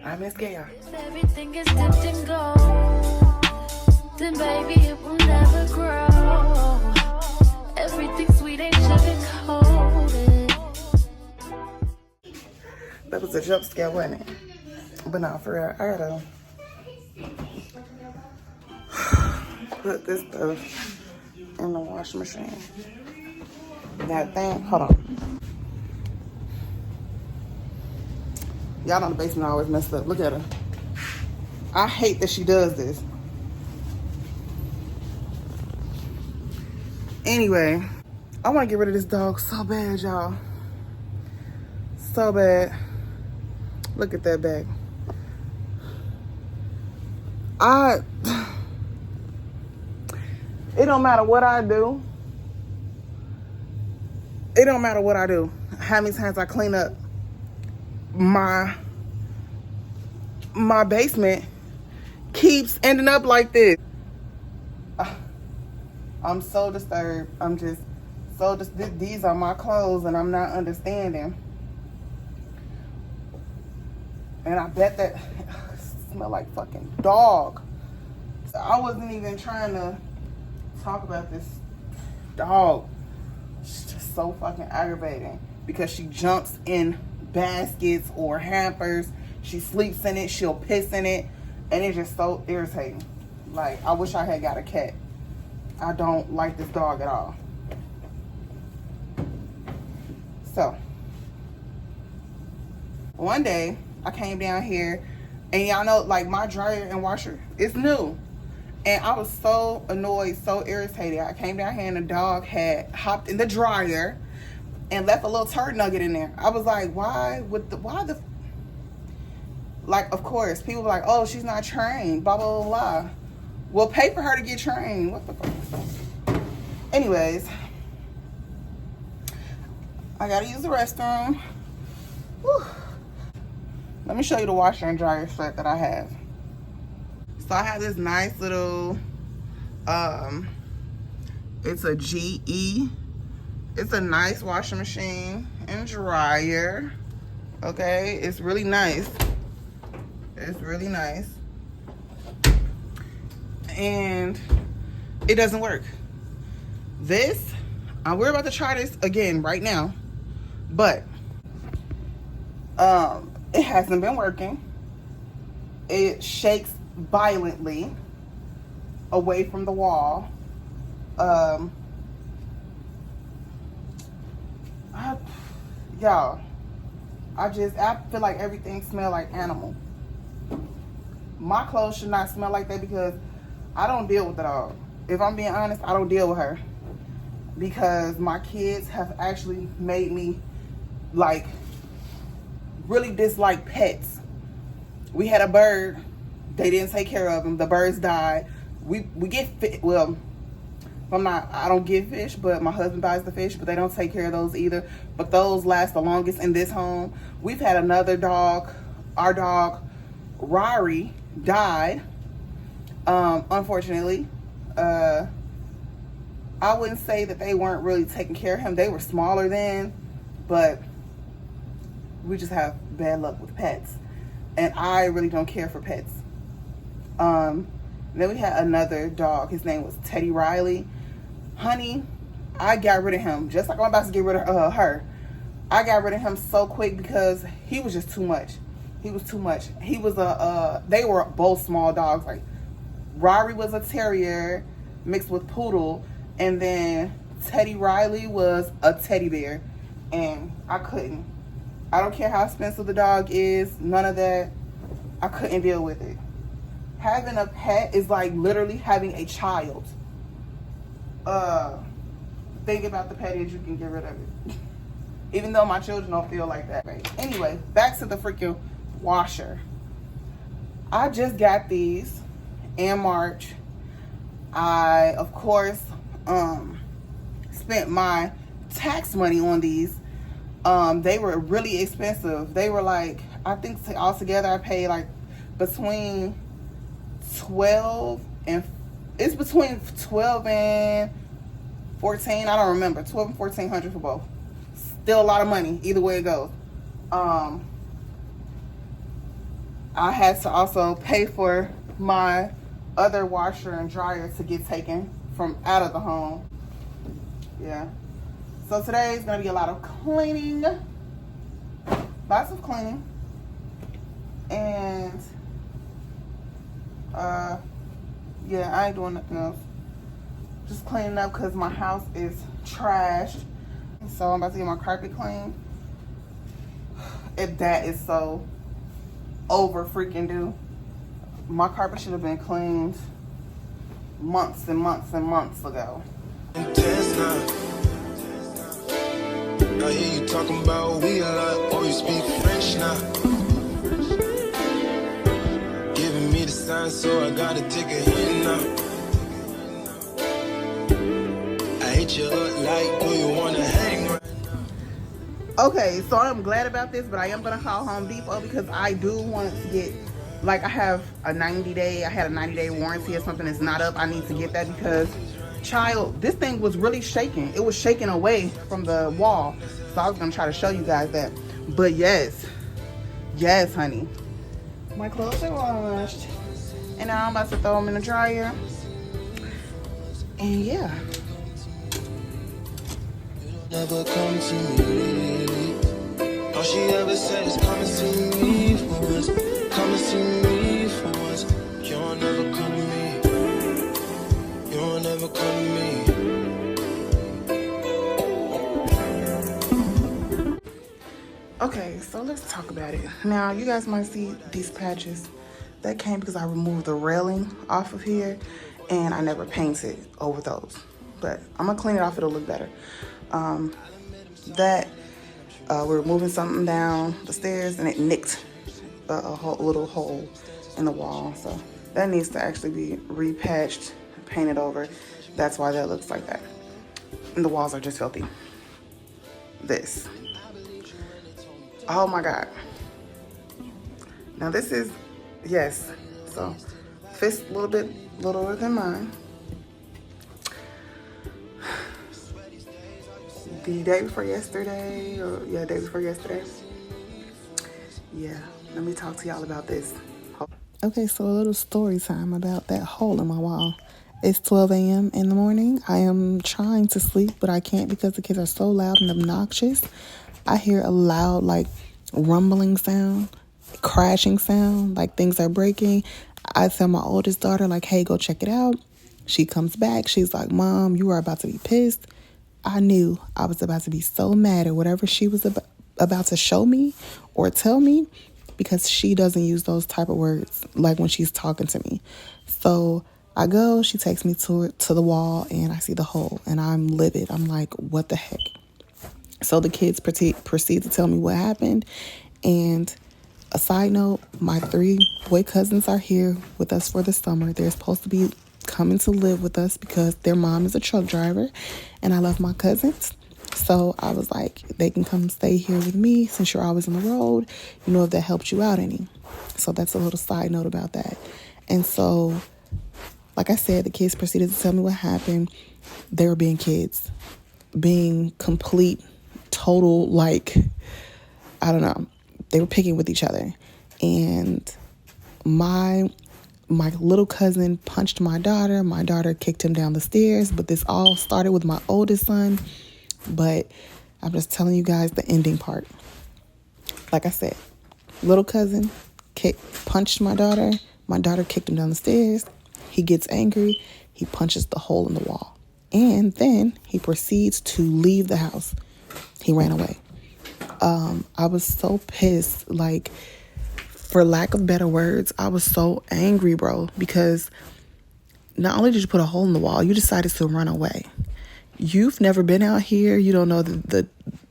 I miss Gaia. If everything is dipped in gold, then baby it will never grow. Everything sweet ain't sugar coated. That was a jump scare, wasn't it? But no, for real, I gotta put this stuff in the washing machine. That thing, hold on. Y'all know the basement always messed up. Look at her. I hate that she does this. Anyway, I want to get rid of this dog so bad, y'all. So bad. Look at that bag. It don't matter what I do. It don't matter what I do. How many times I clean up my basement keeps ending up like this. I'm so disturbed. I'm just so these are my clothes and I'm not understanding. And I bet that smell like fucking dog. So I wasn't even trying to talk about this dog. It's just so fucking aggravating because she jumps in baskets or hampers. She sleeps in it. She'll piss in it. And it's just so irritating. Like, I wish I had got a cat. I don't like this dog at all. So, one day, I came down here, and y'all know, like, my dryer and washer is new. And I was so annoyed, so irritated. I came down here, and the dog had hopped in the dryer and left a little turd nugget in there. I was like, why the... Like, of course, people were like, oh, she's not trained, blah, blah, blah, blah. Well, pay for her to get trained. What the fuck? Anyways, I gotta use the restroom. Whew. Let me show you the washer and dryer set that I have. So I have this nice little, it's a GE. It's a nice washing machine and dryer. Okay, it's really nice. It's really nice. And it doesn't work. This, we're about to try this again right now, but it hasn't been working. It shakes violently away from the wall. Y'all, I feel like everything smells like animal. My clothes should not smell like that because I don't deal with the dog. If I'm being honest, I don't deal with her because my kids have actually made me like really dislike pets. We had a bird. They didn't take care of him. The birds died. We get well, I don't get fish, but my husband buys the fish, but they don't take care of those either. But those last the longest in this home. We've had another dog. Our dog, Rari, died. Unfortunately. I wouldn't say that they weren't really taking care of him. They were smaller then, but we just have bad luck with pets. And I really don't care for pets. Then we had another dog. His name was Teddy Riley. Honey, I got rid of him. Just like I'm about to get rid of her. I got rid of him so quick because he was just too much. He was too much. He was they were both small dogs. Like, Rari was a terrier mixed with poodle. And then Teddy Riley was a teddy bear. And I couldn't. I don't care how expensive the dog is. None of that. I couldn't deal with it. Having a pet is like literally having a child. Think about the pet age, you can get rid of it. Even though my children don't feel like that. Right? Anyway, back to the freaking washer. I just got these in March. I, of course, spent my tax money on these. They were really expensive. They were like, I think altogether I paid like between 12 and, it's between 12 and 14. I don't remember. 12 and 1400 for both. Still a lot of money, either way it goes. I had to also pay for my other washer and dryer to get taken from out of the home. Yeah. So today is going to be a lot of cleaning. Lots of cleaning. And, yeah, I ain't doing nothing else. Just cleaning up because my house is trashed. So I'm about to get my carpet cleaned. If that is so over freaking due. My carpet should have been cleaned months and months and months ago. I hear you talking about we a lot, or you speak French now. Giving me the sign, so I gotta take a hint now. I hate you up like, do you wanna hang right now? Okay, so I'm glad about this, but I am gonna call Home Depot because I do want to get, like, I had a 90-day warranty or something that's not up. I need to get that because, child, this thing was really shaking. It was shaking away from the wall. So I was gonna try to show you guys that. But yes, honey. My clothes are washed. And now I'm about to throw them in the dryer. And yeah. Never come to me. All she ever said is coming to me for once. Coming to me for once. You don't never come to me. You don't never come to me. Okay, so let's talk about it. Now, you guys might see these patches. That came because I removed the railing off of here and I never painted over those. But I'm gonna clean it off, it'll look better. We're moving something down the stairs and it nicked a little hole in the wall. So that needs to actually be repatched, painted over. That's why that looks like that. And the walls are just filthy. This. Oh my God. Now this is, yes, so fist a little bit littler than mine. The day before yesterday, day before yesterday. Yeah, let me talk to y'all about this. Okay, so a little story time about that hole in my wall. It's 12 a.m. in the morning. I am trying to sleep, but I can't because the kids are so loud and obnoxious. I hear a loud, like, rumbling sound, crashing sound, like things are breaking. I tell my oldest daughter, like, hey, go check it out. She comes back. She's like, Mom, you are about to be pissed. I knew I was about to be so mad at whatever she was about to show me or tell me because she doesn't use those type of words like when she's talking to me. So I go, she takes me to the wall and I see the hole and I'm livid. I'm like, what the heck? So the kids proceed to tell me what happened. And a side note, my 3 boy cousins are here with us for the summer. They're supposed to be coming to live with us because their mom is a truck driver and I love my cousins. So I was like, they can come stay here with me since you're always on the road, you know, if that helps you out any. So that's a little side note about that. And so, like I said, the kids proceeded to tell me what happened. They were being kids, being complete, total, like, I don't know. They were picking with each other. And my little cousin punched my daughter. My daughter kicked him down the stairs. But this all started with my oldest son. But I'm just telling you guys the ending part. Like I said, little cousin punched my daughter. My daughter kicked him down the stairs. He gets angry. He punches the hole in the wall. And then he proceeds to leave the house. He ran away. I was so pissed, like, for lack of better words, I was so angry, bro, because not only did you put a hole in the wall, you decided to run away. You've never been out here. You don't know the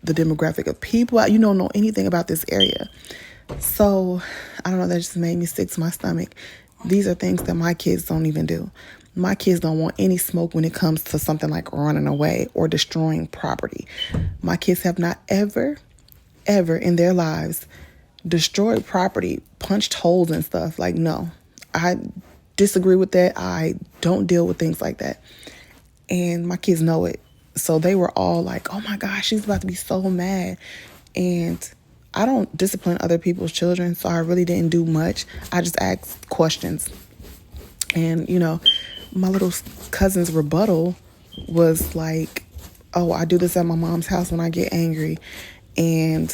demographic of people. You don't know anything about this area. So, I don't know, that just made me sick to my stomach. These are things that my kids don't even do. My kids don't want any smoke when it comes to something like running away or destroying property. My kids have not ever in their lives destroyed property, punched holes and stuff. Like, no, I disagree with that. I don't deal with things like that. And my kids know it. So they were all like, oh my gosh, she's about to be so mad. And I don't discipline other people's children, so I really didn't do much. I just asked questions. And, you know, my little cousin's rebuttal was like, oh, I do this at my mom's house when I get angry and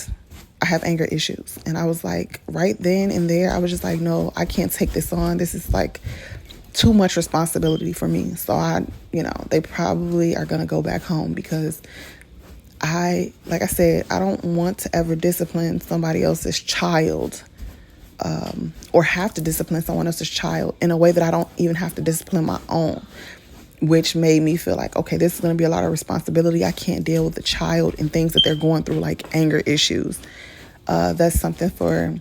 I have anger issues. And I was like, right then and there, I was just like, no, I can't take this on. This is like too much responsibility for me. So they probably are going to go back home because like I said, I don't want to ever discipline somebody else's child, or have to discipline someone else's child in a way that I don't even have to discipline my own, which made me feel like, okay, this is going to be a lot of responsibility. I can't deal with the child and things that they're going through, like anger issues. That's something for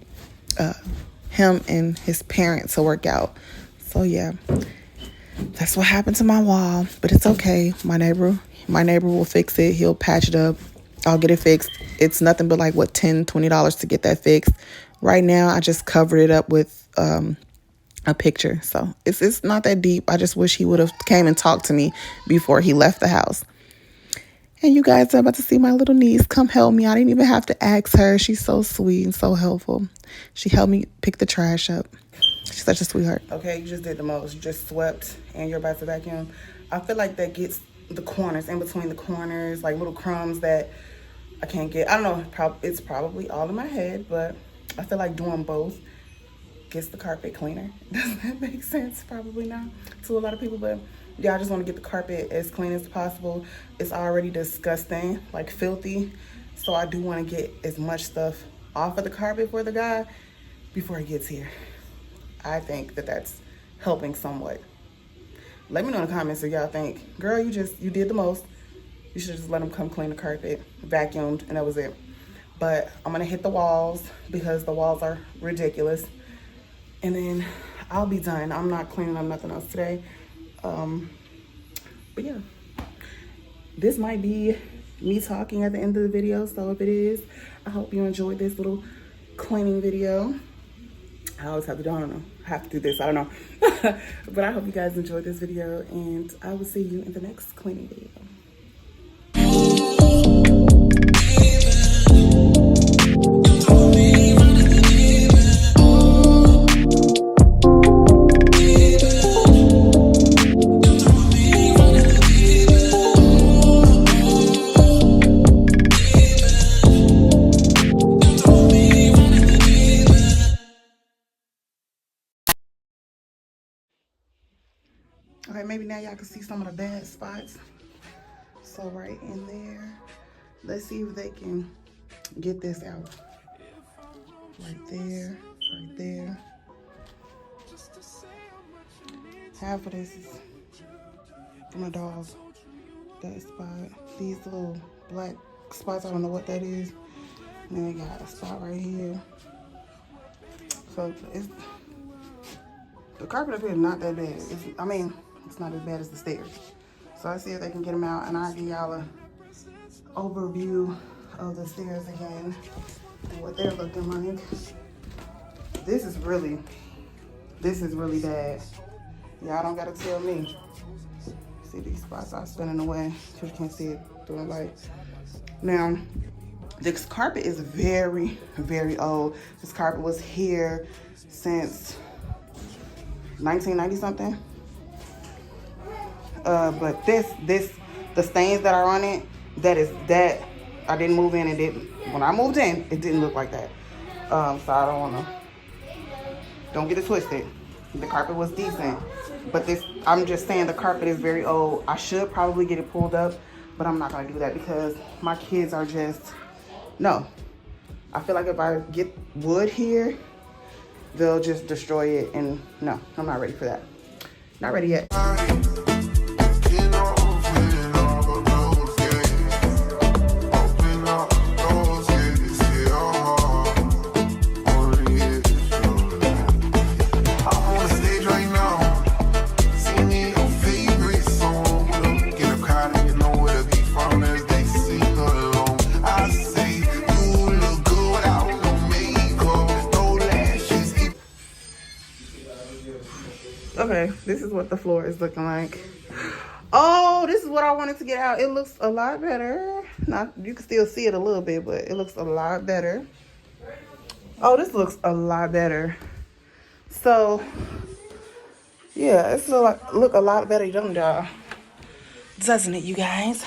him and his parents to work out. So yeah, that's what happened to my wall, but it's okay. My neighbor will fix it. He'll patch it up. I'll get it fixed. It's nothing but like $10, $20 to get that fixed. Right now, I just covered it up with a picture. So it's not that deep. I just wish he would have came and talked to me before he left the house. And you guys are about to see my little niece come help me. I didn't even have to ask her. She's so sweet and so helpful. She helped me pick the trash up. She's such a sweetheart. Okay, you just did the most. You just swept and you're about to vacuum. I feel like that gets the corners, in between the corners, like little crumbs that I can't get. I don't know. It's probably all in my head, but I feel like doing both gets the carpet cleaner. Does that make sense? Probably not to a lot of people, but yeah, I just want to get the carpet as clean as possible. It's already disgusting, like filthy. So I do want to get as much stuff off of the carpet for the guy before he gets here. I think that that's helping somewhat. Let me know in the comments if y'all think, girl, you did the most. You should just let him come clean the carpet, vacuumed, and that was it. But I'm gonna hit the walls because the walls are ridiculous. And then I'll be done. I'm not cleaning up nothing else today. But yeah, this might be me talking at the end of the video. So if it is, I hope you enjoyed this little cleaning video. I always have to do, I don't know, I have to do this, I don't know. But I hope you guys enjoyed this video, and I will see you in the next cleaning video. Okay, maybe now y'all can see some of the bad spots. So right in there, let's see if they can get this out. Right there, right there. Half of this is for my dog. That spot, these little black spots, I don't know what that is. And then they got a spot right here. So the carpet up here is not that bad. It's not as bad as the stairs. So I see if they can get them out, and I'll give y'all a overview of the stairs again and what they're looking like. This is really bad. Y'all don't gotta tell me. See these spots are spinning away because you can't see it through the light. Now, this carpet is very, very old. This carpet was here since 1990 something. But the stains that are on it, that I didn't move in, when I moved in, it didn't look like that. So I don't get it twisted. The carpet was decent, but I'm just saying the carpet is very old. I should probably get it pulled up, but I'm not gonna do that because my kids are no. I feel like if I get wood here, they'll just destroy it, and no, I'm not ready for that. Not ready yet. Okay, this is what the floor is looking like. Oh, this is what I wanted to get out. It looks a lot better. You can still see it a little bit, but it looks a lot better. Oh, this looks a lot better. So, yeah, it's look a lot better, don't y'all? Doesn't it, you guys?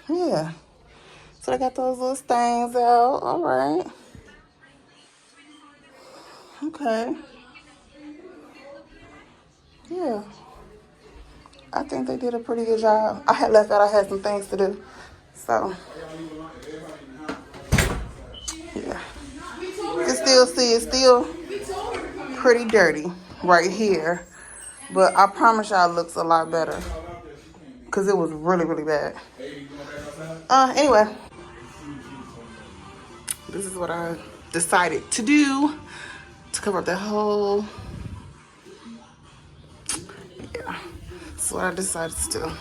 Yeah. So I got those little stains out. All right. Okay. Yeah. I think they did a pretty good job. I had left out. I had some things to do. So, yeah. You can still see it's still pretty dirty right here. But I promise y'all it looks a lot better. Because it was really, really bad. Anyway. This is what I decided to do to cover up that hole. Yeah. That's what I decided to do.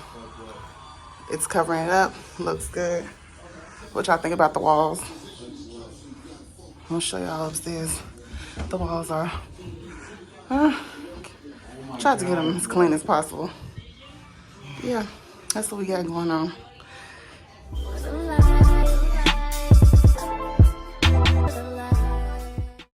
It's covering it up. Looks good. What y'all think about the walls? I'll show y'all upstairs. The walls are. Tried to get them as clean as possible. Yeah, that's what we got going on.